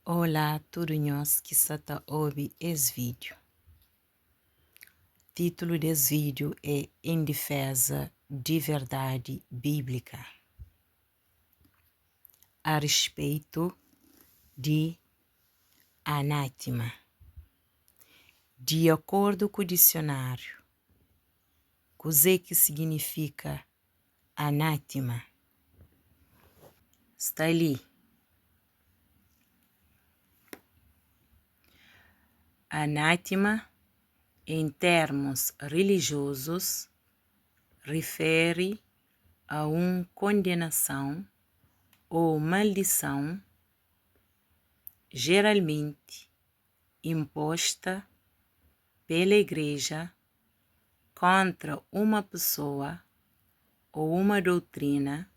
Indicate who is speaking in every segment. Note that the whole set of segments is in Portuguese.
Speaker 1: Olá, turunhos que está ouvindo esse vídeo. Título desse vídeo é Em Defesa de Verdade Bíblica, a respeito de anátema. De acordo com o dicionário, o que significa anátema? Está ali. Anátema, em termos religiosos, refere a uma condenação ou maldição, geralmente imposta pela Igreja contra uma pessoa ou uma doutrina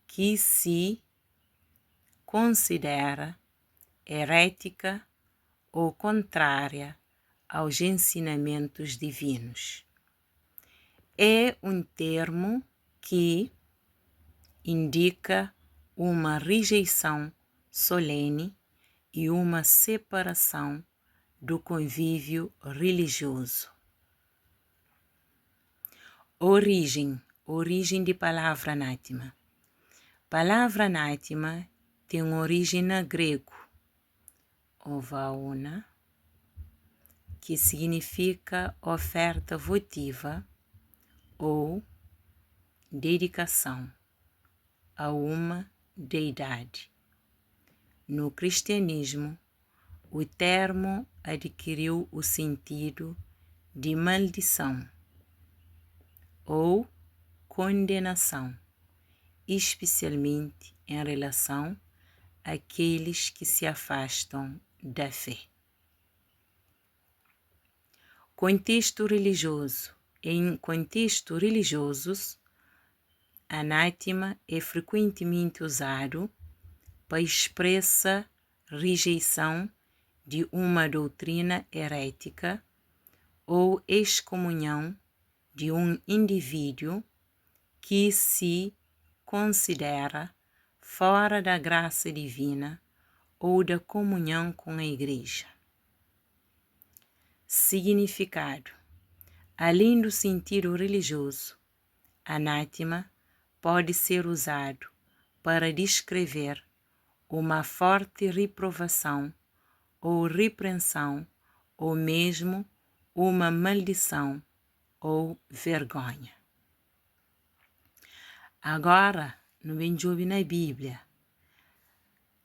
Speaker 1: que se considera herética ou contrária aos ensinamentos divinos. É um termo que indica uma rejeição solene e uma separação do convívio religioso. Origem de palavra anátema. Palavra anátema tem origem no grego, ovaona, que significa oferta votiva ou dedicação a uma deidade. No cristianismo, o termo adquiriu o sentido de maldição ou condenação, especialmente em relação àqueles que se afastam da fé. Contexto religioso. Em contextos religiosos, anátema é frequentemente usado para expressar rejeição de uma doutrina herética ou excomunhão de um indivíduo que se considera fora da graça divina ou da comunhão com a Igreja. Significado. Além do sentido religioso, anátema pode ser usado para descrever uma forte reprovação ou repreensão, ou mesmo uma maldição ou vergonha. Agora, no Benjobi na Bíblia,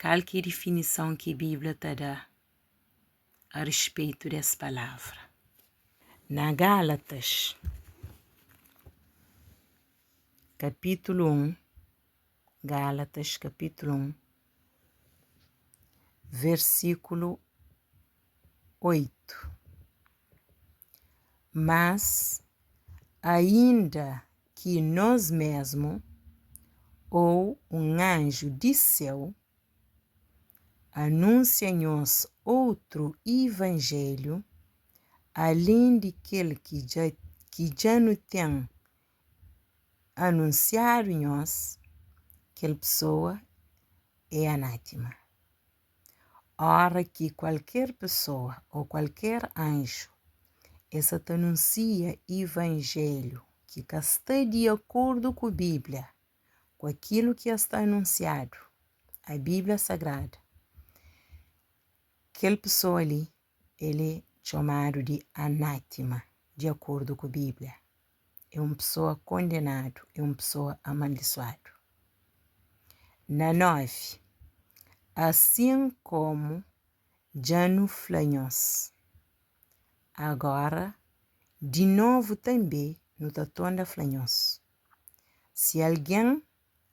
Speaker 1: qual que é a definição que a Bíblia te dá a respeito dessa palavra? Na Gálatas, capítulo 1, Gálatas, capítulo 1, versículo 8. Mas, ainda que nós mesmos ou um anjo de céu anuncia-nos outro evangelho, além daquele que já nos tem anunciado-nos, aquela pessoa é anátema. Ora que qualquer pessoa ou qualquer anjo essa te anuncia evangelho que está de acordo com a Bíblia, com aquilo que está anunciado, a Bíblia Sagrada, aquela pessoa ali, ele é chamado de anátema, de acordo com a Bíblia. É uma pessoa condenada, é uma pessoa amaldiçoada. Na 9, assim como já no falamos, agora, de novo também, no tatonda falamos. Se alguém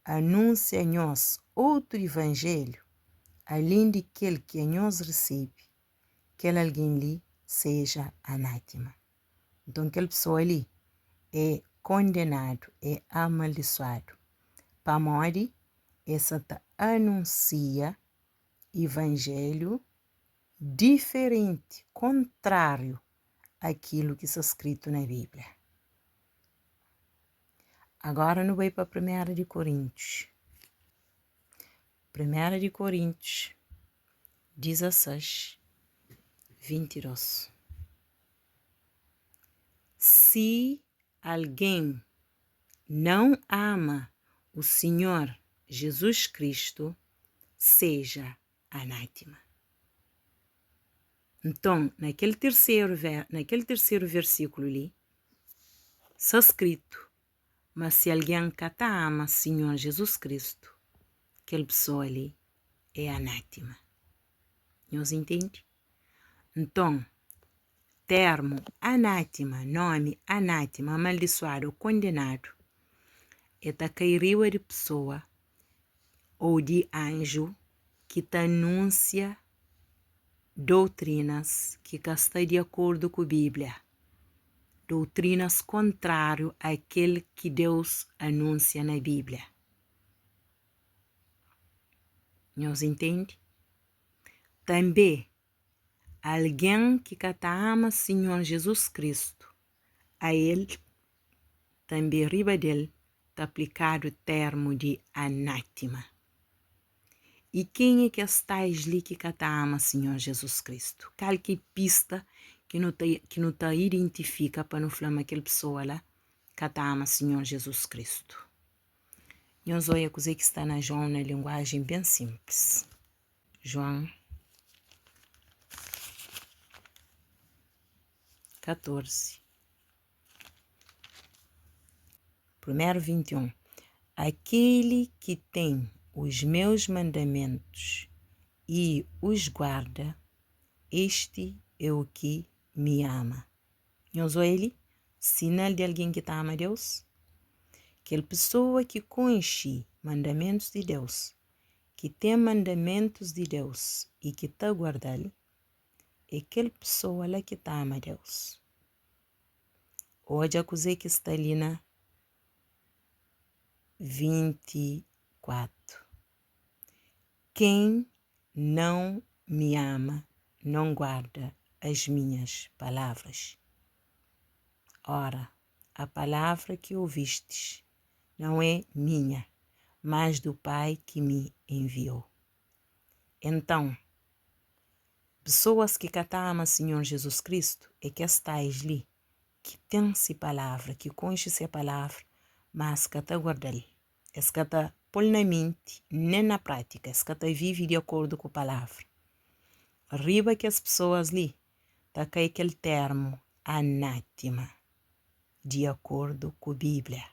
Speaker 1: anuncia-nos outro evangelho, além daquele que nós recebe, aquele alguém ali seja anátema. Então, aquela pessoa ali é condenado, é amaldiçoado. Para morrer, essa te anuncia evangelho diferente, contrário àquilo que está escrito na Bíblia. Agora não vai para 1 de Coríntios. 1 de Coríntios 16, 22. Se alguém não ama o Senhor Jesus Cristo, seja anátema. Então, naquele terceiro versículo ali, está escrito: mas se alguém que ama o Senhor Jesus Cristo, aquela pessoa ali é anátema. Nós entendemos? Então, termo anátema, nome anátema, amaldiçoado, condenado, é da cairiwa de pessoa ou de anjo que te anuncia doutrinas que está de acordo com a Bíblia, doutrinas contrárias àquele que Deus anuncia na Bíblia. Nós entendemos? Também, alguém que ama Senhor Jesus Cristo, a Ele, também riba dele, está aplicado o termo de anátema. E quem é que está ali que ama Senhor Jesus Cristo? Qualquer pista que não te identifica para não falar aquela pessoa lá que ama Senhor Jesus Cristo. Nós olhamos coisa que está na João na linguagem bem simples. João 14. Primeiro 21. Aquele que tem os meus mandamentos e os guarda, este é o que me ama. Nós ele, sinal de alguém que ama Deus. Aquela pessoa que conhece mandamentos de Deus, que tem mandamentos de Deus e que está guardando, é aquela pessoa lá que ama Deus. Hoje a coisa que está ali na 24. Quem não me ama, não guarda as minhas palavras. Ora, a palavra que ouvistes não é minha, mas do Pai que me enviou. Então, pessoas que amam o Senhor Jesus Cristo é que estáis ali, que tem-se palavra, que conhece a palavra, mas que está guardando. É que está pôr na mente, nem na prática, é que está vive de acordo com a palavra. Arriba que as pessoas ali, está com aquele termo anátema, de acordo com a Bíblia.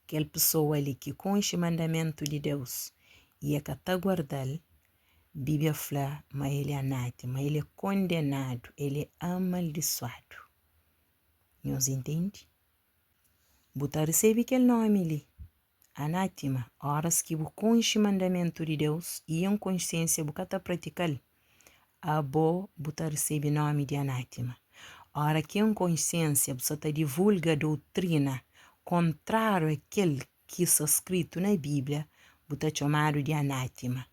Speaker 1: Aquela pessoa ali que conhece o mandamento de Deus e é que está guardando, a Bíblia fala, mas ele é anátema, ele é condenado, ele é amaldiçoado. Nós entendemos? Você recebe aquele nome ali, anátema, horas que você conhece o mandamento de Deus e em consciência você está praticando, você recebe o nome de anátema. Hora que em consciência você está divulga a doutrina contrário àquele que está escrito na Bíblia, você está chamado de anátema.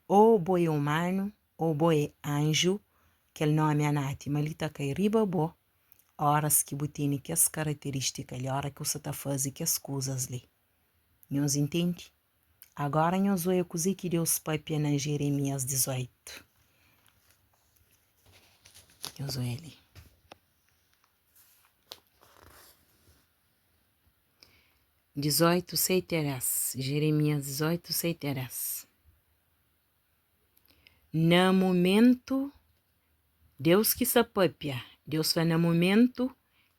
Speaker 1: Ou boi humano, ou boi anjo, aquele nome anátema, ele está cair riba bo, horas que você tem que as características, hora que você está fazendo que as coisas ali. Nós entende? Agora nós vamos cozer que Deus papia na Jeremias 18. Nós vamos ali. Jeremias 18, 6. No momento, Deus que se papia, Deus fala no momento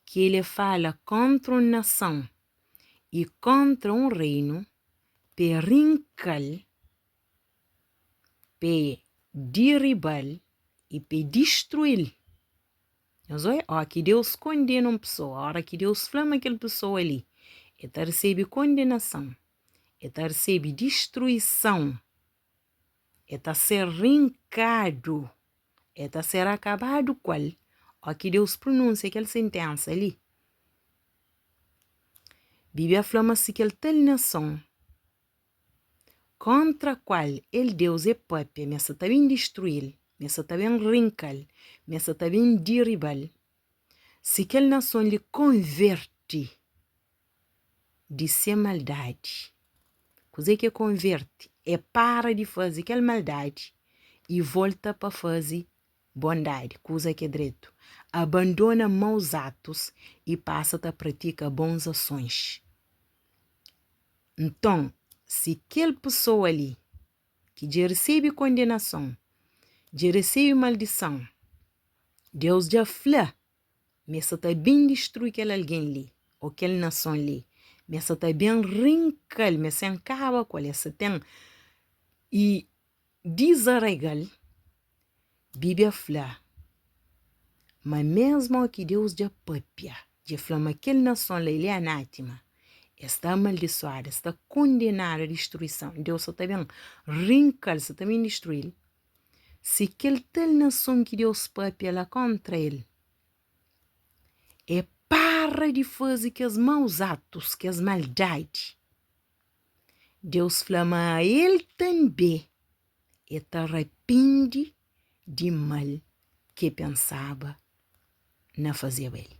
Speaker 1: que ele fala contra uma nação e contra um reino, para rincar, para derribar e para destruir. Nós olha, que Deus condena uma pessoa, a hora que Deus flama aquela pessoa ali, ele recebe condenação, ele recebe destruição, ele ser rincado, ele ser acabado qual, que Deus pronuncia aquela sentença ali. A Bíblia fala-se que ele tem nação contra a qual ele Deus é próprio, mas está bem destruir, mas está bem rincar, mas está bem derribar. Se aquela nação lhe converte de ser maldade, coisa que converte é para de fazer aquela maldade e volta para fazer bondade, coisa que é direito. Abandona maus atos e passa a praticar bons ações. Então, se aquela pessoa ali que já recebe condenação, já recebe maldição, Deus já fala, mas está bem destruir aquele alguém ali, ou aquela nação ali, mas está bem rincal, mas sem acaba com essa tem e desarregal, Bíblia fala, mas mesmo que Deus já papia, já fala aquela nação ali, ele é anátima, está amaldiçoada, está condenada à destruição. Deus está bem rincal, está bem destruído. Se aquela tal nação que Deus papia lá contra ele, é para de fazer que os maus atos, que as maldades, Deus flama a ele também e te arrepende de mal que pensava na fazer ele.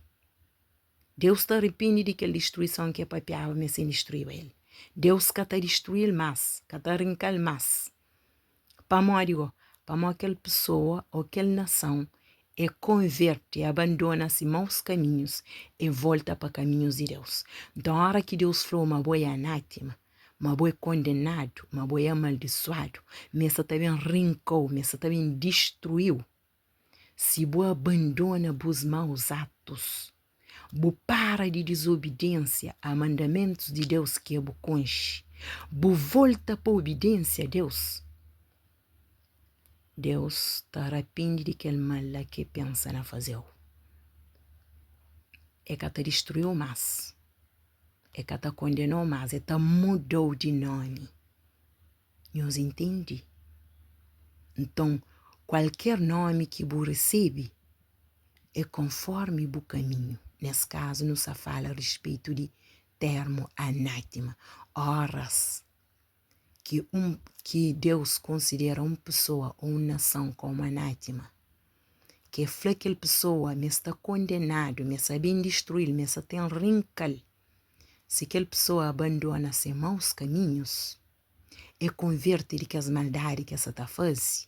Speaker 1: Deus te arrepende de aquela destruição que papiava, mas sem destruir ele. Deus quer te destruir mais, quer te arrancar mais. Para aquela pessoa ou aquela nação e converte e abandona-se maus caminhos e volta para caminhos de Deus. Então, a hora que Deus falou, uma boa anátema, uma boa condenado, uma boa amaldiçoado, mas também rincou, mas também destruiu. Se boa abandona os maus atos, bo para de desobediência a mandamentos de Deus que é bo conche, bo volta para a obediência a Deus, Deus te arrepende de aquele mal que pensa na fazer. É que te destruiu mais. É que te condenou mais. É que te mudou de nome. Nós entende? Então, qualquer nome que você recebe é conforme o caminho. Nesse caso, não se fala a respeito de termo anátema. Horas que Deus considera uma pessoa ou uma nação como anátema, que é aquela pessoa, mas está condenado, mas está bem destruído, mas tem rincal. Se aquela pessoa abandona seus maus caminhos e converte de que as maldades que essa está fazendo,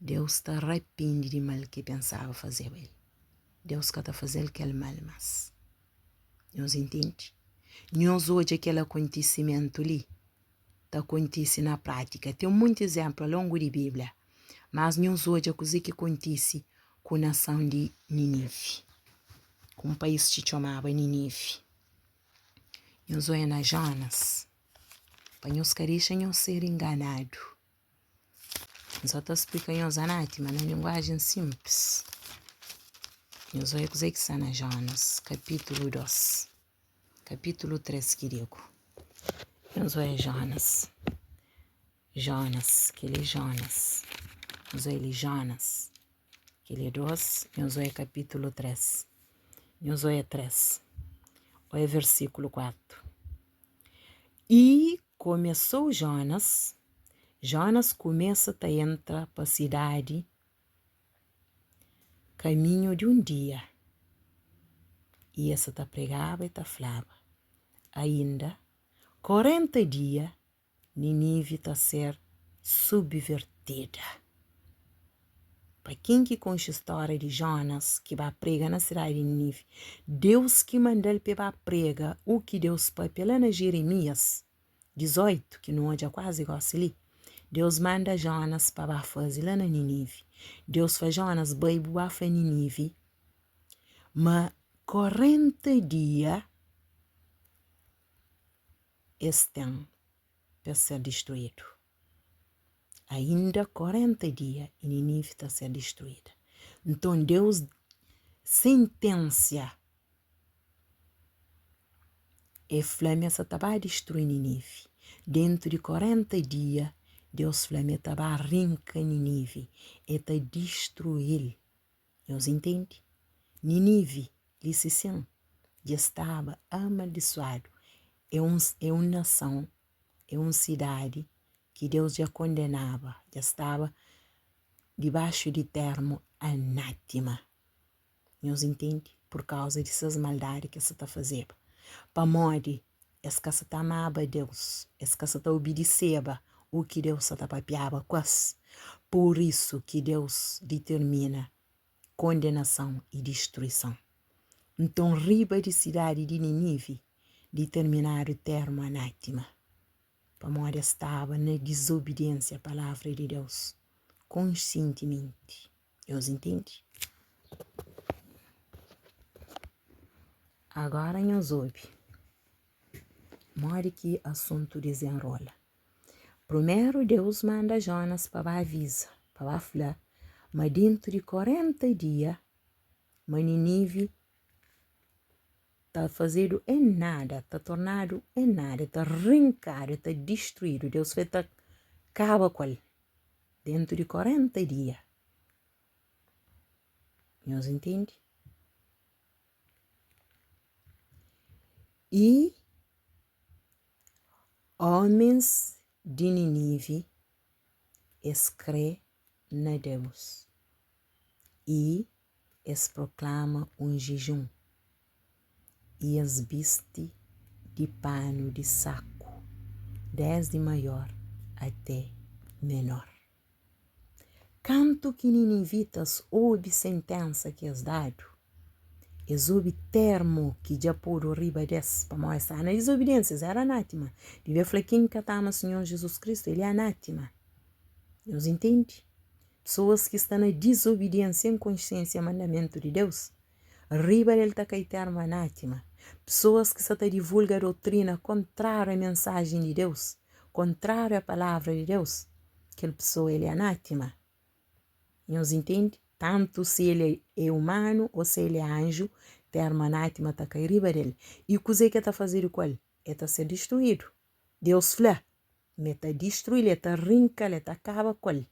Speaker 1: Deus está arrepende de mal que pensava fazer ele. Deus quer fazer aquele mal, mas nós entende? Nós hoje aquele acontecimento ali está acontecendo na prática. Tem muito exemplo ao longo da Bíblia. Mas nós hoje é coisa que acontece com a nação de Nínive, com o país que chamava Nínive. Nós olhamos na Jonas, para nós querer não ser enganados. Nós só explicamos nós anátema na linguagem simples. Nós olhamos coisa que está na Jonas, capítulo 2, capítulo 3 que digo. Nós olhamos Jonas, que ele é Jonas. Nós olhamos Jonas, que ele é 2, nós olhamos capítulo 3. Nós olhamos 3. Olha versículo 4. E começou Jonas começa a entrar para a cidade caminho de um dia. E essa tá pregava e tá falava. Ainda 40 dias Nínive está a ser subvertida. Para quem que conhece a história de Jonas, que vai pregar na cidade de Nínive, Deus que manda ele para pregar o que Deus põe pela na Jeremias 18, que não é quase gosta ali. Deus manda Jonas para fazer lá na Nínive. Deus faz Jonas bem boa para Nínive. Mas 40 dias estão para ser destruído. Ainda 40 dias e Nínive está a ser destruída. Então Deus sentencia e Flame estava destruir Nínive. Dentro de 40 dias, Deus Flame estava arrancar Nínive e está destruir. Deus entende? Nínive, licença, já estava amaldiçoado. É uma nação, é uma cidade que Deus já condenava, já estava debaixo de termo anátema. Deus entende? Por causa dessas maldades que você está fazendo. Para morrer, esse que você está amando a Deus, esse que você está obedecendo o que Deus está papiava quase. Por isso que Deus determina condenação e destruição. Então, riba de cidade de Nínive, determinar o termo anátema. Para estava na desobediência à palavra de Deus, conscientemente. Deus entende? Agora nós ouve. Mora que assunto desenrola. Primeiro Deus manda Jonas para avisar, para falar, mas dentro de 40 dias, mas Nínive está fazendo em nada, está tornado em nada, está arrancado, está destruído. Deus vai estar acaba com ele dentro de 40 dias. Nós entende? E homens de Nínive crê na Deus e proclama jejum e viste de pano de saco, desde maior até menor. Canto que ninivitas ouve sentença que és dado, ouve termo que já pôr riba desse, para mostrar na desobediência, era anátema. Devia falar quem catama o Senhor Jesus Cristo, ele é anátema. Deus entende? Pessoas que estão na desobediência em consciência ao mandamento de Deus, riba dele está com termo anátema. Pessoas que estão a divulgar doutrina contrária à mensagem de Deus, contrária à palavra de Deus, aquela pessoa ele é anátema. Nós entende? Tanto se ele é humano ou se ele é anjo, termo anátema está com riba dele. E o que está fazendo com ele? Ele está sendo destruído. Deus fala, ele está destruído, ele está rinca, ele está acaba com ele.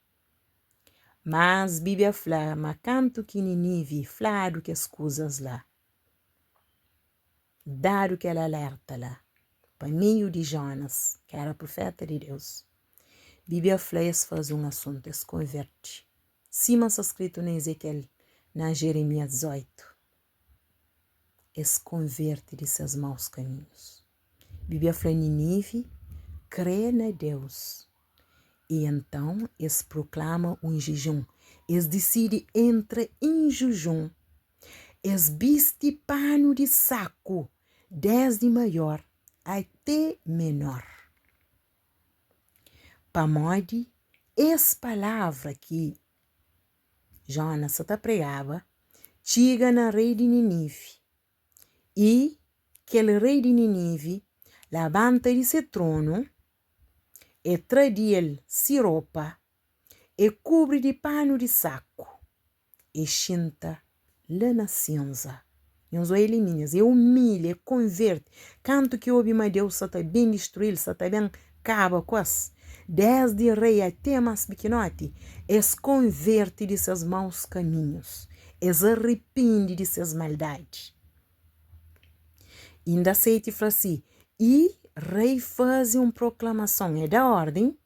Speaker 1: Mas a Bíblia fala, mas canto que Nínive, flado que as coisas lá. Dado que ela alerta lá, para meio de Jonas, que era profeta de Deus. A Bíblia fala, faz um assunto, se converte. Cima está escrito em Ezequiel, na Jeremias 18. Se converte de seus maus caminhos. A Bíblia fala, Nínive, crê na Deus. E então, eles proclamam jejum. Eles decidem entrar em jejum. Eles vestem pano de saco, desde maior até menor. Para modo, essa palavra que Jonas está pregava, chega na rei de Nínive. E aquele rei de Nínive levanta de seu trono, e traz ele roupa, e cobre de pano de saco, e chinta lá na cinza. Nós elimina, e humilha, e converte. Canto que ouve, mas Deus está bem destruído, está bem acaba com as. Desde rei até mais pequenote, es converte de seus maus caminhos, es arrepende de suas maldades. Ainda aceita e fala assim, e rei faz uma proclamação, é da ordem,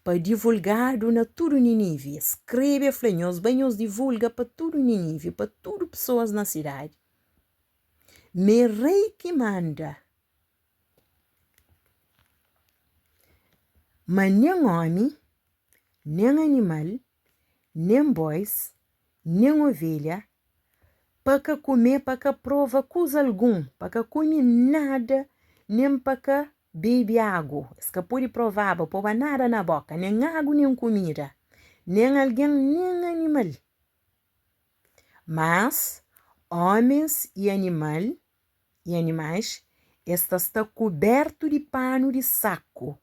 Speaker 1: para divulgar na tudo Nínive. Escreve a flanhos, bem os divulga para tudo Nínive, para tudo pessoas na cidade. Me rei que manda, mas nem homem, nem animal, nem bois, nem ovelha, para comer, para prova coisa algum, para comer nada, nem para beber água. Se pode provar, para pôr nada na boca, nem água, nem comida, nem alguém, nem animal. Mas homens e animais, está coberto de pano de saco.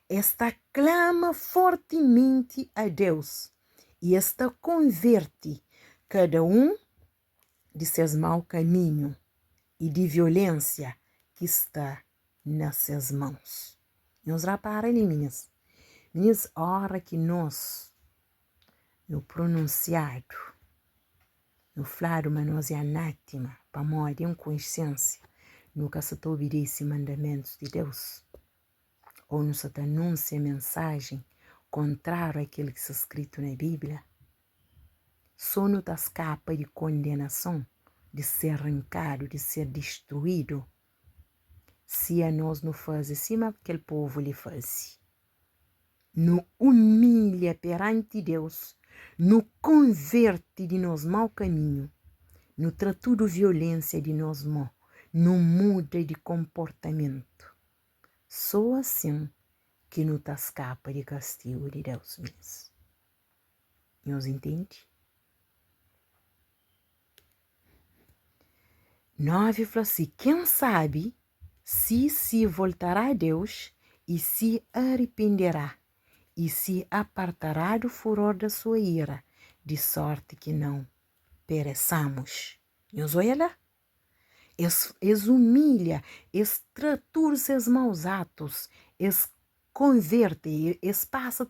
Speaker 1: Esta clama fortemente a Deus e esta converte cada um de seus maus caminhos e de violência que está nas suas mãos. Nós reparamos ali, meninas, hora que nós, no pronunciado, no flado, mas nós é anátema, para morrer em consciência, nunca se obedece mandamentos de Deus. Ou não se anuncia mensagem contrária àquilo que está escrito na Bíblia, só não está escapa de condenação, de ser arrancado, de ser destruído, se a nós não faz assim, mas aquele povo lhe faz. nos humilha perante Deus, nos converte de nosso mau caminho, nos tratou de violência de nosso mal, nos muda de comportamento. Só assim que não tá escapa de castigo de Deus mesmo. Nós entende? 9 fala assim, quem sabe se voltará a Deus e se arrependerá e se apartará do furor da sua ira, de sorte que não pereçamos. Nós olha lá. Es humilha, es tratura seus maus atos, es converte, es passa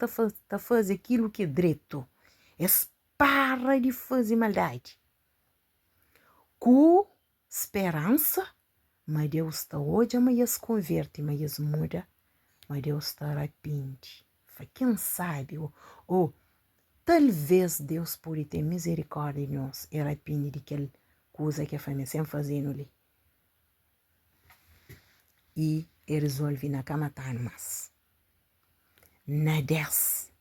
Speaker 1: a fazer aquilo que é direito, es para de fazer maldade. Com esperança, mas Deus está hoje, mas es converte, mas es muda, mas Deus está arrepende. Quem sabe, ou talvez Deus pode ter misericórdia de nós e arrepende de aquela coisa que a família sempre fazendo ali. E resolve na cama mais. Na 10.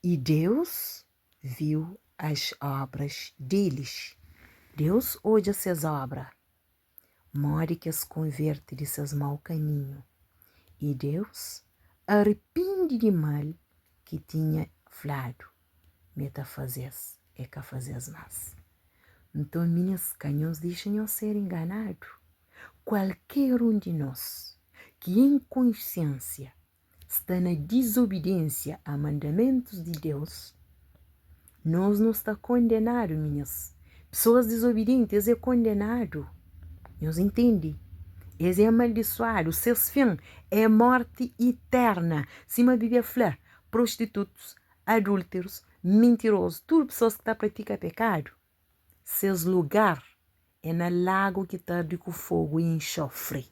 Speaker 1: E Deus viu as obras deles. Deus olha essas obras. More que as converte de seus mau caminho. E Deus arrepende de mal que tinha falado. Meta fazes é que fazes mais. Então, minhas canhões deixam-nos ser enganados. Qualquer um de nós que em consciência está na desobediência a mandamentos de Deus, nós não está condenado, minhas. Pessoas desobedientes é condenado. Nós entende? Esse é amaldiçoado. Seus fins é morte eterna. Cima a Bíblia fala, prostitutos, adúlteros, mentirosos, tudo pessoas que praticam pecado. Seus lugar é no lago que está com fogo e enxofre.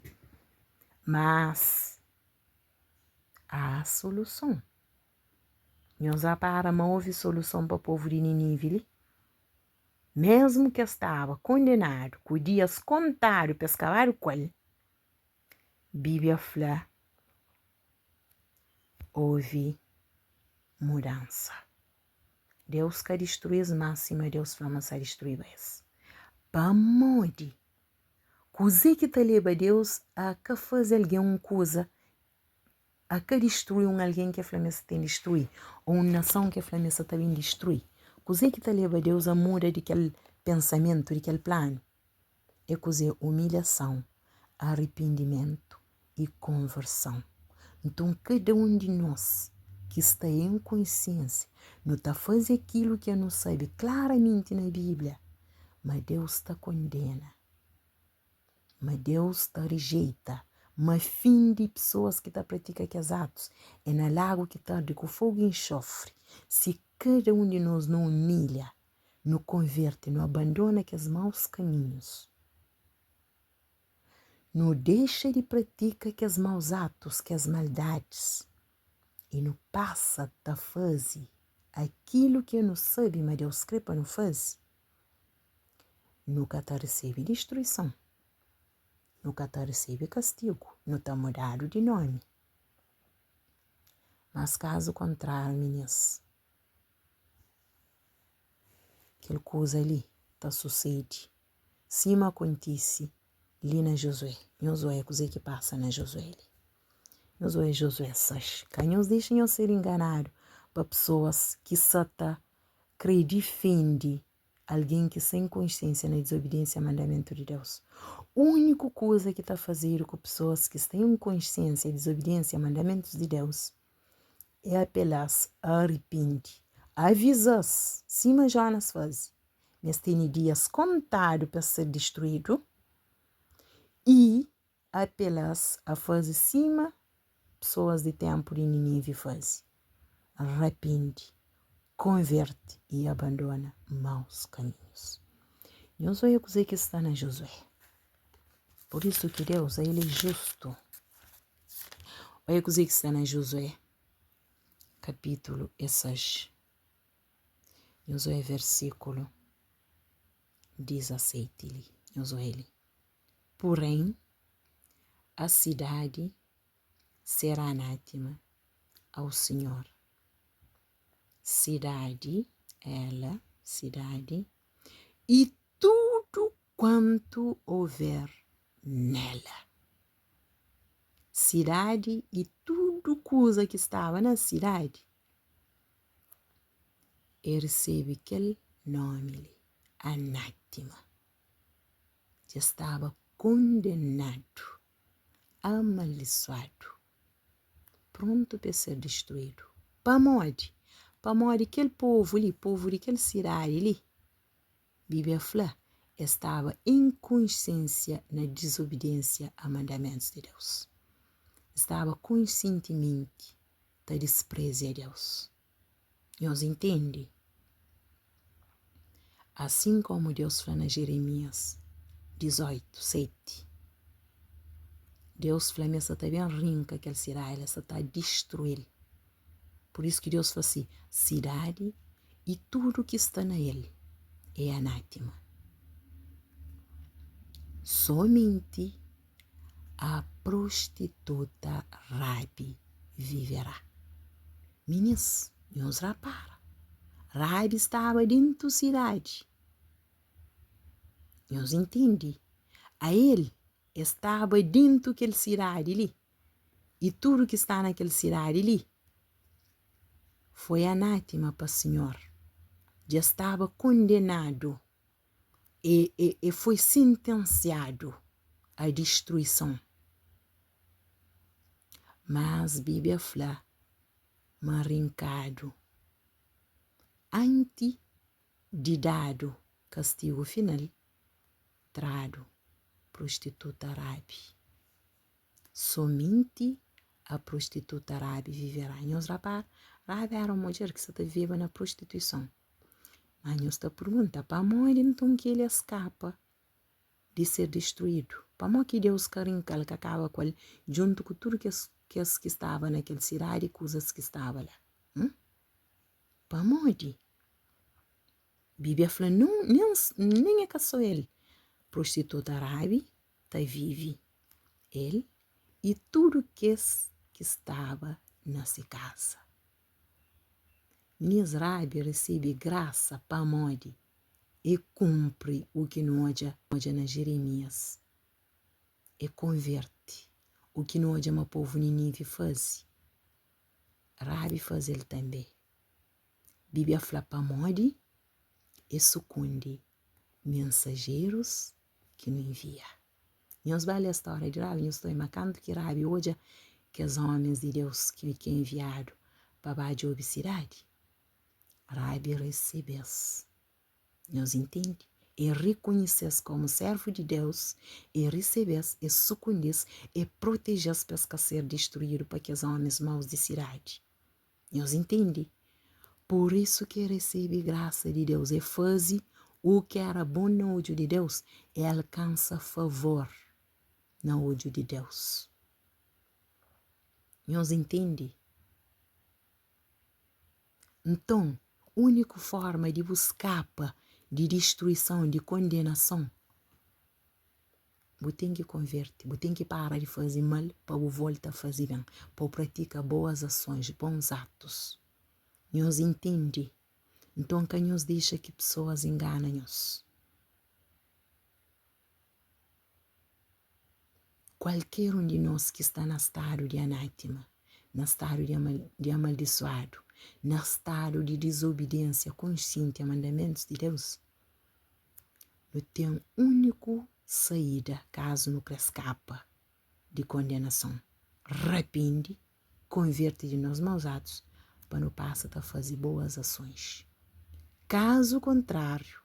Speaker 1: Mas há solução. Nós para não houve solução para o povo de Nínive. Mesmo que estava condenado, com dias contados para escavar o qual, Bíblia fala, houve mudança. Deus quer destruir as máximas, Deus vamos a destruir isso. Para onde? Coisa que te leva a Deus a que fazer alguém uma coisa, a que destruir alguém que a Flamengo tem destruir, ou uma nação que a Flamengo também destruir. Coisa que te leva a Deus a mudar daquele pensamento, daquele plano. É coisa humilhação, arrependimento e conversão. Então, cada um de nós que está em consciência, não está fazendo aquilo que não sabe claramente na Bíblia, mas Deus está condena, mas Deus está rejeita, mas fim de pessoas que estão praticando aqueles atos é na lago que está com fogo e enxofre. Se cada um de nós não humilha, não converte, não abandona aqueles maus caminhos, não deixa de praticar aqueles maus atos, aquelas maldades, e não passa a fazer aquilo que não sabe, mas Deus crê para não fazer, nunca está recebe destruição, nunca está recebe castigo, não está mudado de nome. Mas caso contrário, meninas, aquela coisa ali está sucede, cima acontece ali na Josué. Josué é coisa que passa na Josué. Josué essas canhões deixam ser enganados para pessoas que só defende alguém que sem consciência na desobediência ao mandamento de Deus. A única coisa que está fazendo com pessoas que têm consciência e desobediência a mandamentos de Deus é apelar-se a arrepende, avisa-se, cima Jonas faz, mas tem dias contados para ser destruído, e apelar-se a fazer cima pessoas de tempo de Nínive fazem. Arrepende, converte e abandona maus caminhos. Josué é coisa que está na Josué. Por isso que Deus, ele é justo. Olha a coisa que está na Josué, capítulo 6. Josué, versículo 17. Josué. Porém, a cidade será anátema ao Senhor, cidade, ela, cidade, e tudo quanto houver nela. Cidade e tudo coisa que estava na cidade. E recebe aquele nome, anátema. Já estava condenado, amaldiçoado, pronto para ser destruído. Para morte aquele povo ali, povo daquela cidade ali, Bíblia fala, estava em consciência na desobediência a mandamentos de Deus. Estava conscientemente a desprezar Deus. Nós entendemos? Assim como Deus fala na Jeremias 18, 7. Deus fala, essa está bem rinca aquela cidade, essa está a destruir. Por isso que Deus fala assim, cidade e tudo que está nele é anátema. Somente a prostituta Rabi viverá. Meninas, nos repara. Rabi estava dentro da cidade. Nos entende? A ele estava dentro daquela cidade ali. E tudo que está naquela cidade ali foi anátema para o Senhor. Já estava condenado e foi sentenciado à destruição. Mas a Bíblia fala, marincado, antes de dado castigo final, trado, prostituta Rabi. Somente a prostituta Rabi viverá. Nós rapaz, Rabi era uma mulher que vivia na prostituição. Mas nós está pergunta, para onde então que ele escapa de ser destruído? Para que Deus carinca que acaba com ele, junto com tudo que estava naquela cidade e coisas que estavam lá. Para onde? Bíblia fala, não, nem é que só ele. Prostituta Rabi está vive. Ele e tudo que estava nessa casa. Minhas Rabi recebe graça para morte e cumpre o que nós na Jeremias. E converte o que nós o povo Nínive faz. Rabi faz ele também. Bíblia fala para morte e sucunde mensageiros que não envia. Nós vale a história de Rabi, nós estamos marcando que Rabi hoje que os homens de Deus que é enviado para a cidade. Rabi recebes. Nós entende? E reconheces como servo de Deus, e recebes, e sucundes, e proteges para ser destruído para que os homens maus de cidade. Nós entende? Por isso que recebe graça de Deus, e faz o que era bom no olho de Deus, e alcança favor no olho de Deus. Nós entende? Então, a única forma de buscar de destruição, de condenação, você tem que converter, você tem que parar de fazer mal para voltar a fazer bem, para praticar boas ações, bons atos. Nós entende? Então, que nos deixa que pessoas enganam-nos. Qualquer um de nós que está no estado de anátema, no estado de amaldiçoado, no estado de desobediência consciente a mandamentos de Deus, não tem único saída caso não escapa de condenação. Arrepende, converte de nós maus atos para não passar a fazer boas ações. Caso contrário,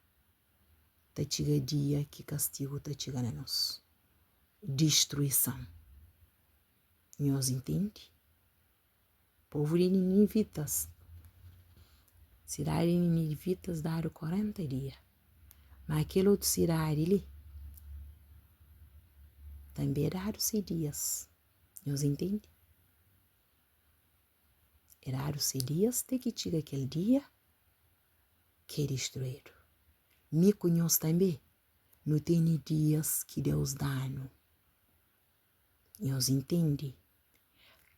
Speaker 1: te chega dia que castigo te chega a nós. Destruição. Nós entende? Povo de Ninivitas. Cidade de Ninivitas daram 40 dias. Mas aquela outra cidade ali também daram 6 dias. Nós entende? Daram 6 dias, até que chega aquele dia que é destruído. Me conhece também. Não tem dias que Deus dá. Nós entende?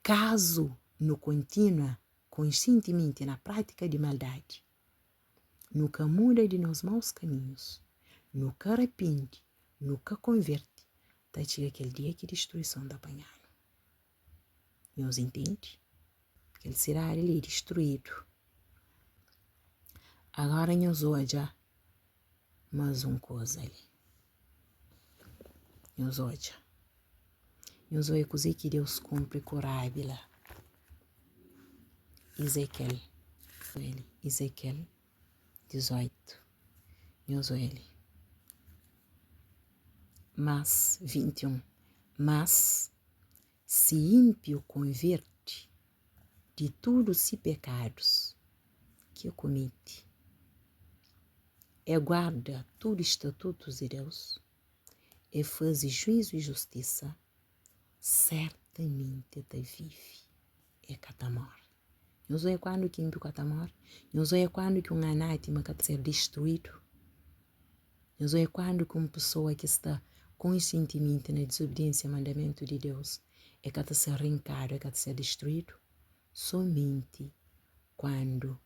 Speaker 1: Caso não continua conscientemente na prática de maldade, nunca muda de nos maus caminhos, nunca arrepende, nunca converte, tá chega aquele dia que destruição da apanhar. Nós entende? Que ele será ali destruído. Agora nós olha mais uma coisa ali. Nós olha coisa que Deus cumpre com Rábila. Ezequiel 18. Nós olha. Mas 21. Mas se ímpio converte de todos os pecados que comete, guarda todos os estatutos de Deus, e faz juízo e justiça, certamente te vive e catamor. Nós é quando que ímpio catamor, nós é quando que um anátema quer ser destruído, nós é quando que uma pessoa que está conscientemente na desobediência ao mandamento de Deus é quer ser arrancado, é quer ser destruído, somente quando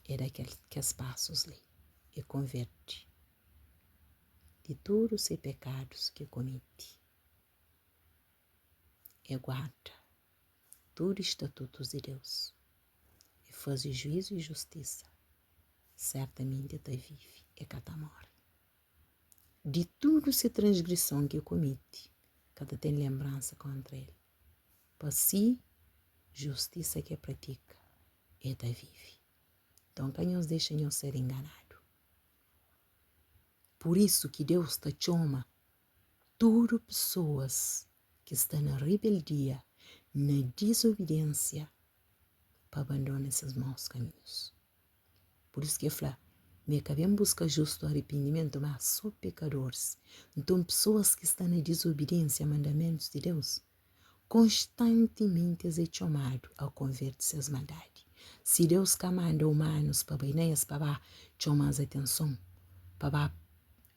Speaker 1: é daqueles passos ali e converte de todos os pecados que comete, e guarda todos os estatutos de Deus e faz juízo e justiça, certamente te vive e catamor. De tudo essa transgressão que comete, cada tem lembrança contra ele, para si, justiça que pratica e te vive. Então, quem nos deixa não ser enganado. Por isso que Deus te chama todas pessoas que estão na rebeldia, na desobediência, para abandonar esses maus caminhos. Por isso que eu falo, me acabei em busca justo arrependimento, mas só pecadores. Então, pessoas que estão na desobediência a mandamentos de Deus, constantemente é chamado a converter-se às maldades. Se Deus manda humanos para bem para chamar a atenção, para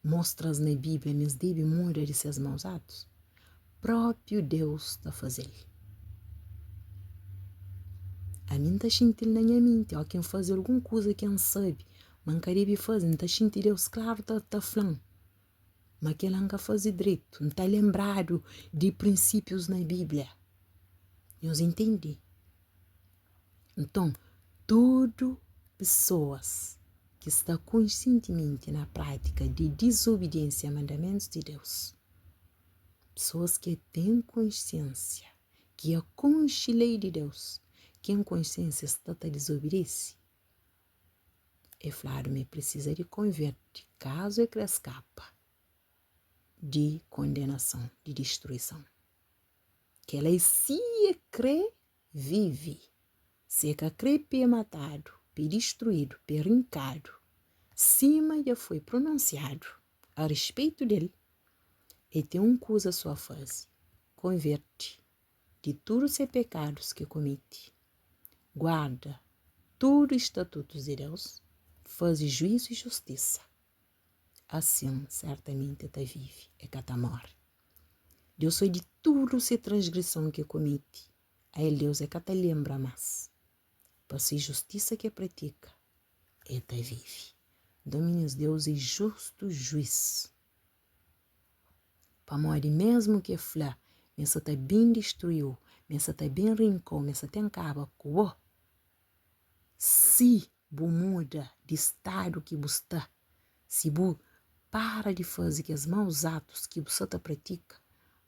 Speaker 1: mostrar na Bíblia, nos deve mudar de seus maus atos, próprio Deus está fazendo. A mim está sentindo na minha mente, ó, quem faz alguma coisa que não sabe, mas queria fazer, não está sentindo Deus, claro, está falando, mas que ele não faz direito, não está lembrado de princípios na Bíblia. Nós entendemos? Então, todas pessoas que estão conscientemente na prática de desobediência a mandamentos de Deus, pessoas que têm consciência que a lei de Deus, que em consciência está a desobedecer, é claro, me precisa de converter, caso é que escapa de condenação, de destruição. Que ela se crê, vive. Se que crê, é matado, é destruído, é arrancado, cima já foi pronunciado a respeito dele, e tem uma coisa só a fazer: converte de todos os pecados que comete, guarda todos os estatutos de Deus, faz juízo e justiça. Assim, certamente te vive e catamor. Deus foi de tudo essa transgressão que comete. A ele Deus é que te lembra mais. Para ser justiça que pratica, e te vive. Domínios Deus é justo juiz. Para morrer mesmo que flá, mas está bem destruiu, mas está bem rincou, mas está acaba com se bu muda de estado que bu está, se bu para de fazer que os maus atos que você pratica,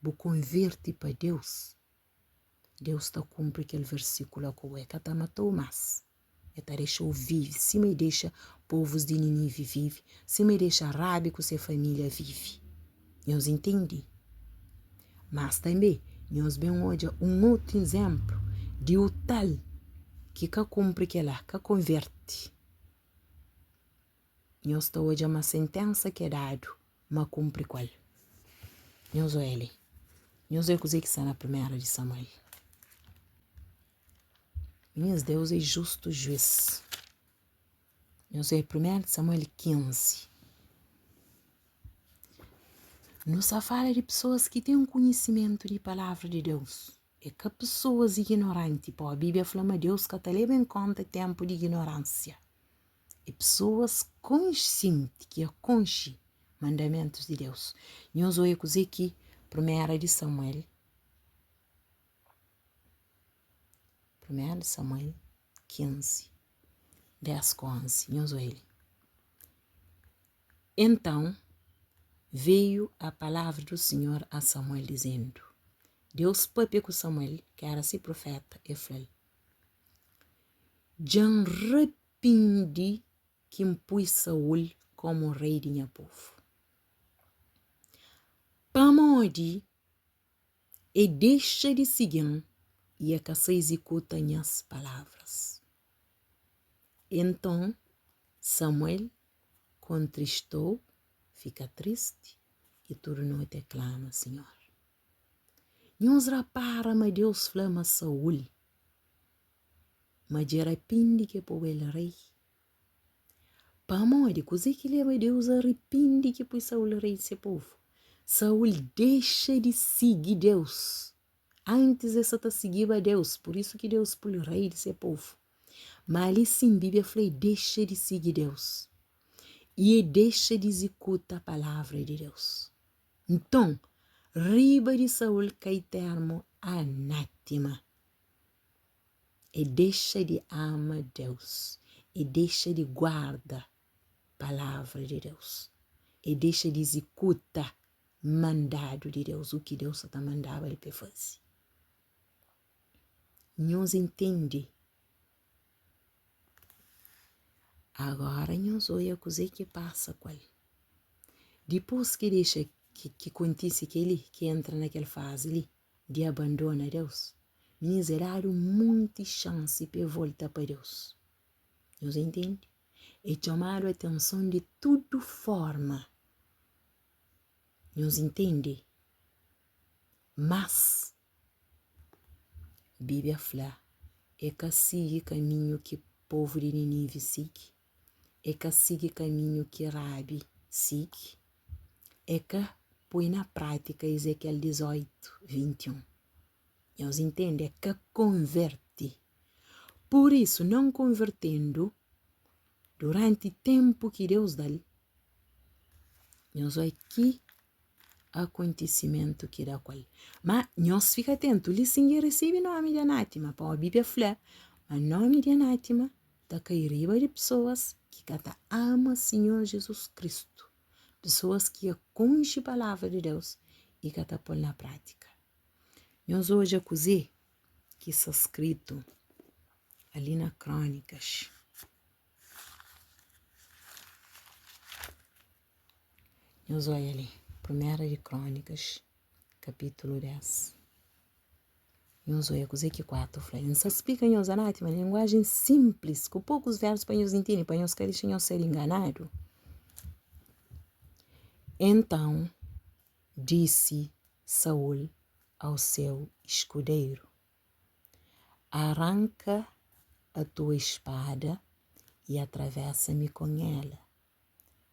Speaker 1: bu converte para Deus, Deus está cumpre aquele versículo que o está matou mais, está deixou vive, se me deixa povos de Nínive vive, se me deixa Rabi com sua família vive. Nós entende? Mas também nós vemos hoje um outro exemplo de o tal que cumpre que lá, que converte. Nós está hoje uma sentença que é dado, mas cumpre qual? Nós é ele. Nós é coisa que está na primeira de Samuel. Minhas Deus é justo juiz. Nós é 1 de Samuel 15. Nos fala de pessoas que têm um conhecimento de palavra de Deus. é que pessoas ignorantes, pô, a Bíblia fala que Deus que até leva em conta tempo de ignorância. E pessoas conscientes que conhecem mandamentos de Deus. Nós vamos dizer aqui, 1 de Samuel. 1 de Samuel 15, 10 com 11. Nós vamos. Então, veio a palavra do Senhor a Samuel dizendo, Deus pape com Samuel, que era esse profeta, e falou, já arrependi que impus Saul como rei de minha povo. Pamode e deixa de seguir e a que se executa minhas palavras. Então Samuel contristou, fica triste e tornou te clama, Senhor. Nós repara, mas Deus flama Saul, mas de arrepende que por ele rei. Pamode, coisa que leva Deus arrepende que por Saul rei desse povo. Saul deixa de seguir Deus. Antes essa tá seguindo a Deus, por isso que Deus pôs o rei desse povo. Mas ali sim, a Bíblia fala, deixa de seguir Deus. E deixa de executar a palavra de Deus. Então, riba de Saul cai termo anátema. E deixa de amar Deus. E deixa de guardar a palavra de Deus. E deixa de executar mandado de Deus, o que Deus está mandando ele para fazer. Nós entende. Agora nós olha coisa que passa com ele. Depois que deixa que acontece que entra naquela fase ali de abandono a Deus, nós dá muita chance para voltar para Deus. Nós entende? É chamar a atenção de toda forma. Nós entende? Mas a Bíblia fala é que siga caminho que o povo de Nínive siga, é que siga caminho que Rabi siga, é que põe na prática Ezequiel 18, 21. Nós entendemos? É que converte. Por isso, não convertendo, durante o tempo que Deus dá, nós vamos aqui acontecimento que dá qual. Mas nós fica atento, ele sim recebe nome de anátema, para a Bíblia fala, mas nome de anátema está cairiba de pessoas que ama Senhor Jesus Cristo, pessoas que conhecem a palavra de Deus e que pôr na prática. Nós hoje acusei que está escrito ali na Crônicas. Nós olha ali. 1 de Crônicas, capítulo 10. Nós olha coisa que 4 falei. Não se explica em os anátema, linguagem simples, com poucos versos para nós entender, para nós queremos ser enganados. Então, disse Saul ao seu escudeiro, arranca a tua espada e atravessa-me com ela,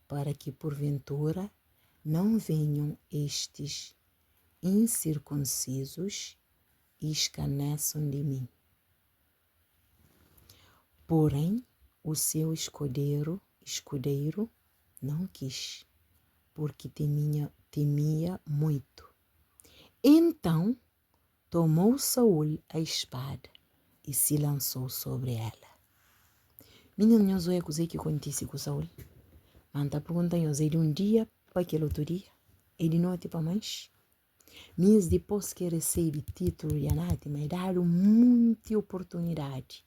Speaker 1: para que porventura não venham estes incircuncisos e escarneçam de mim. Porém, o seu escudeiro não quis, porque temia muito. Então, tomou Saul a espada e se lançou sobre ela. Meninos, olha coisa que acontece com Saul. Manda perguntando de um dia para aquele outro dia, e de noite para mais. Mas depois que recebe título de anátema, é dado muita oportunidade.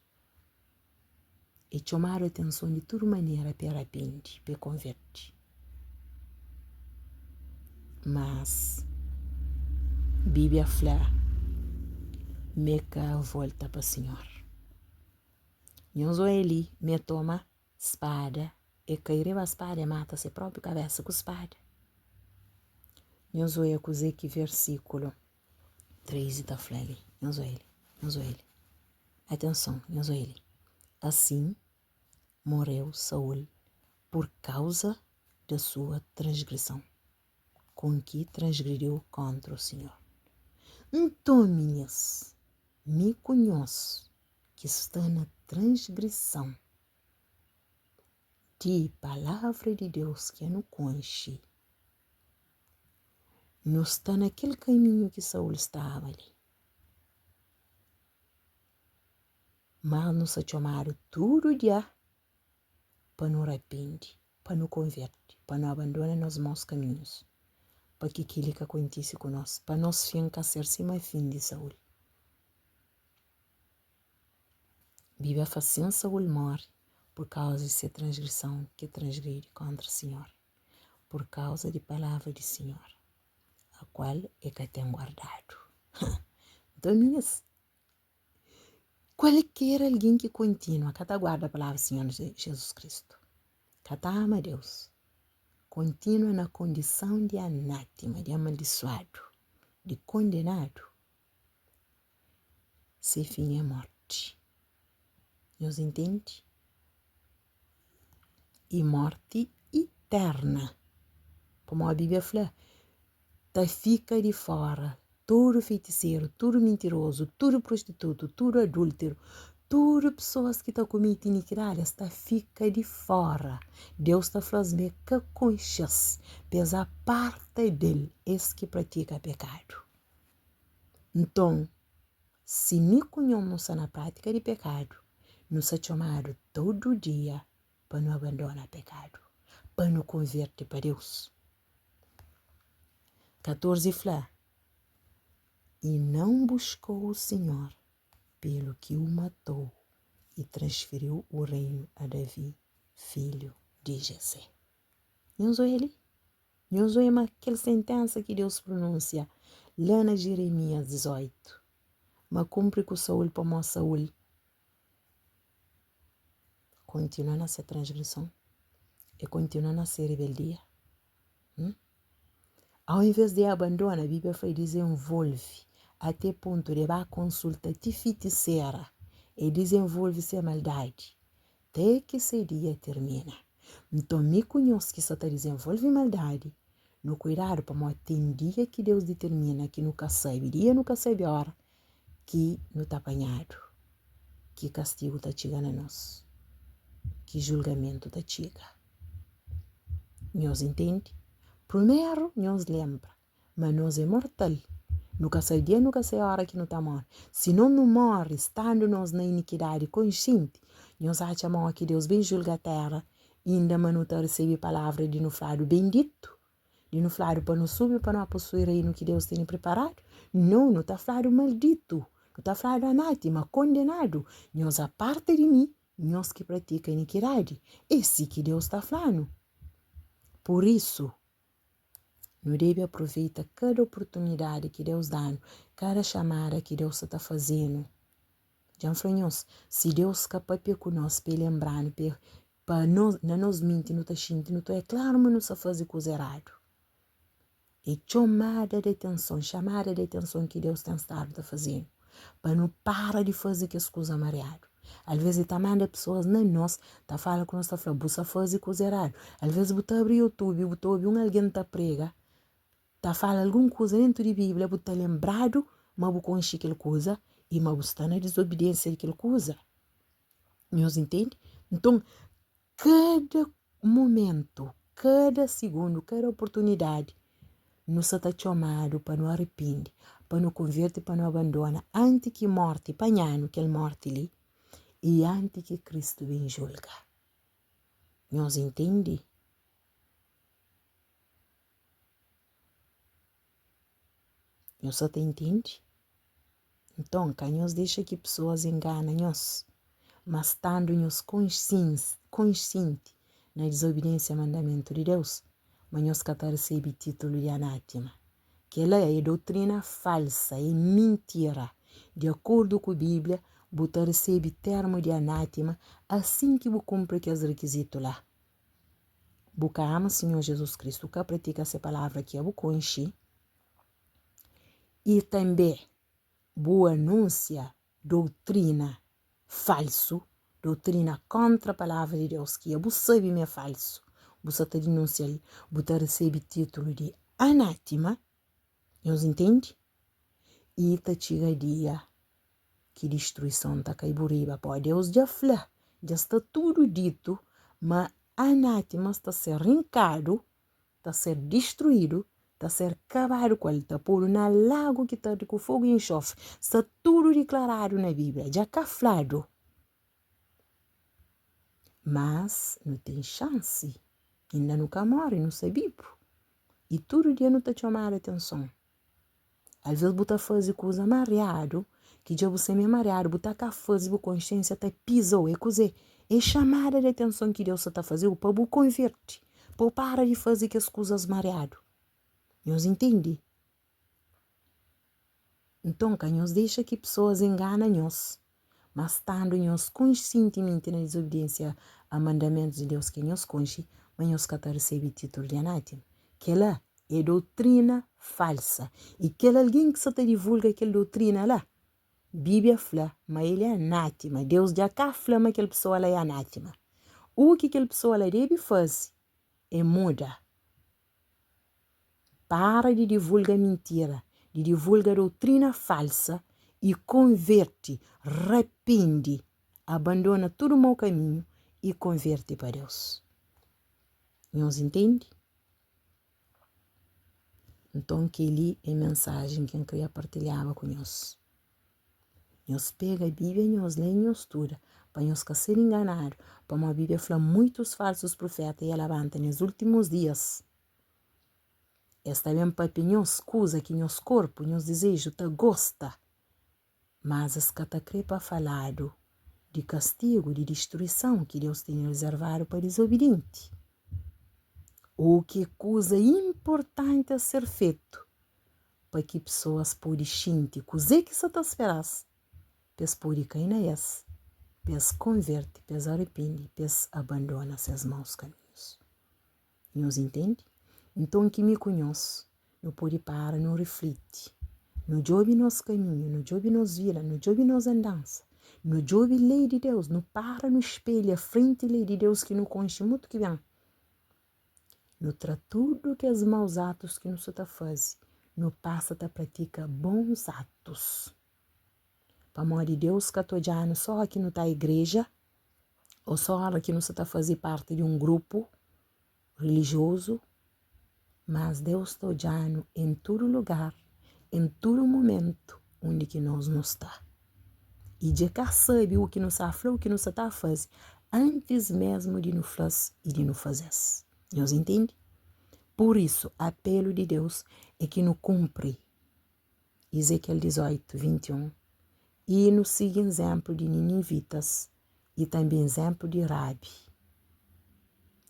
Speaker 1: E chamar a atenção de toda maneira para arrepender, para converter. Mas, a Bíblia fala, meca volta para o Senhor. Nós ele me toma espada, e caireva a espada e mata a sua própria cabeça com a espada. Nós vamos acusar que versículo 3 da flele. Nós ele. Atenção, nós ele. Assim morreu Saul por causa da sua transgressão, com que transgrediu contra o Senhor. Então, minhas, me conheço que está na transgressão de palavra de Deus que não conhece. Não está naquele caminho que Saul estava ali. Mas nos chamaram todo dia para não arrepender, para não converter, para não abandonar nos maus caminhos, para que aquilo que acontece com nós, para nós ficar ser cima fim de Saul. Bíblia faz assim, Saul morre por causa de sua transgressão que transgride contra o Senhor, por causa de palavra do Senhor, a qual é que tem guardado. Domingas. Qualquer alguém que continua, que guarda a palavra do Senhor Jesus Cristo, que ama a Deus, continua na condição de anátema, de amaldiçoado, de condenado, se fim é morte. Nos entende? E morte eterna. Como a Bíblia fala, tá fica de fora todo feiticeiro, todo mentiroso, todo prostituto, todo adúltero, todas pessoas que estão cometendo iniquidade, está fica de fora. Deus está falando que consciência, pesa a parte dele, esse que pratica pecado. Então, se me conhecemos na prática de pecado, nos é chamado todo dia para não abandonar pecado, para não converter para Deus. 14 fala, e não buscou o Senhor, pelo que o matou e transferiu o reino a Davi, filho de Jessé. Não sou ele? Não sou aquela sentença que Deus pronuncia lá na Jeremias 18. Mas cumpre com Saul para Saul continua na sua transgressão e continua na sua rebeldia. Ao invés de abandonar, a Bíblia foi desenvolve até ponto de a consulta de feiticeira e desenvolve-se a maldade até que esse dia termina. Então, me conheço que só está desenvolve maldade, no cuidado para tem dia que Deus determina que nunca sabe dia, nunca sabe a hora que não está apanhado, que castigo está chegando a nós, que julgamento está chegando. Nós entende? Primeiro, nós lembra, mas nós é mortal. Nunca sei dia, nunca sei a hora que não está morto. Se não morre, estando nós na iniquidade consciente, nós achamos que Deus bem julga a terra, ainda mas não recebe a palavra de no falar bendito, de no falar para não subir, para não possuir o reino que Deus tem preparado. Não está falando maldito, não está falando anátema, condenado. Nós, a parte de mim, nós que pratica iniquidade. Esse que Deus está falando. Por isso, não deve aproveitar cada oportunidade que Deus dá, cada chamada que Deus está fazendo. Já falamos, se Deus é capaz de nós, para lembrar, para nós mentir, não está sentindo, é claro, mas não está fazendo coisa errada. É chamada de atenção que Deus tem estado fazendo, para não parar de fazer que as coisas mareadas. Às vezes, está mandando pessoas na nós, está falando que nós está falando, você fazer coisa errada. Às vezes, você abre o YouTube, você ouve alguém está prega, está falando alguma coisa dentro de Bíblia, você está lembrado, mas você conhece aquela coisa, e mas você está na desobediência daquela coisa. Nós entende? Então, cada momento, cada segundo, cada oportunidade, nos está chamado para não arrepender, para não converter, para não abandonar, antes que morte, panhano, que ele morte ali, e antes que Cristo venha julgar. Nós entende? Nós só te entende? Então, que nós deixa que pessoas enganam nós, mas estando-nos consciente na desobediência ao mandamento de Deus, mas nós que recebe título de anátema, que ela é doutrina falsa, é mentira. De acordo com a Bíblia, você recebe termo de anátema assim que você cumpre aqueles requisitos lá. Você ama o Senhor Jesus Cristo, que pratica essa palavra que você conhece, e também você anuncia doutrina falso, doutrina contra a palavra de Deus, que você sabe que é falso. Você está denunciando, você recebe título de anátema, nós entende? E está chega dia que destruição está caiburiba. Pô, Deus já falou, já está tudo dito, mas anátema está ser rincado, está ser destruído, está ser cavado com ele, está pôr na lago que está com fogo e enxofre. Está tudo declarado na Bíblia, já cá falado. Mas não tem chance, ainda nunca morre, não se vive. E todo dia não está chamando a atenção. Às vezes você faz coisa mareado, que já você me mareado, você está fazendo a consciência até pisou, é coisa, é chamada de atenção que Deus está fazendo para você converter, para parar de fazer as coisas mareado. Nós entende? Então, que nós deixa que pessoas enganam nós, mas estando nós conscientemente na desobediência a mandamentos de Deus que nós conche, mas nós que recebe título de anátema. Que lá é doutrina falsa. E que alguém que se te divulga aquela doutrina lá, Bíblia fala, mas ele é anátema. Deus já cá fala, mas aquela pessoa lá é anátema. O que aquela pessoa lá deve fazer é mudar. Para de divulgar mentira, de divulgar doutrina falsa e converte, arrepende, abandona todo o mau caminho e converte para Deus. Nós entende? Então, aquele é a mensagem que eu queria partilhar com nós. Nós pega a Bíblia e nós lê e nós estuda, para nós não ser enganados, para a Bíblia fala muitos falsos profetas e levanta nos últimos dias. Esta mesmo para nós coisa que nosso corpo, nosso desejo, te gosta, mas as que te crê para falar de castigo, de destruição que Deus tem reservado para desobediente. O que coisa importante a ser feito para que pessoas podem sentir coisa que você está esperando, para podem cair nessa, para converte, para arrepende, para abandona seus maus caminhos. Nos entende? Então, que me conhece, não pode parar, não reflete, não jogue nosso caminho, não jogue nossa vida, não jogue nossa andança, não jogue lei de Deus, não para no espelho, à frente da lei de Deus que não conhece muito que vem. Não trata tudo que os maus atos que não se está fazendo, não passa a praticar bons atos. Para amor de Deus, que estou já só aqui não está a igreja, ou só aqui não se está fazendo parte de um grupo religioso, mas Deus está olhando em todo lugar, em todo momento, onde que nós não está. E de cá sabe o que nos aflou, o que nos está a fazer, antes mesmo de nos fazer e de nos fazer. Nós entende? Por isso, apelo de Deus é que nos cumpre Ezequiel 18, 21, e nos siga exemplo de ninivitas e também exemplo de Rabi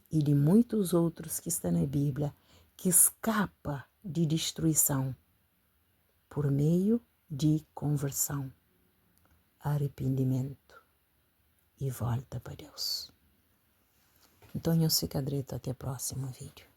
Speaker 1: e de muitos outros que estão na Bíblia, que escapa de destruição por meio de conversão, arrependimento e volta para Deus. Então, eu fico direito até o próximo vídeo.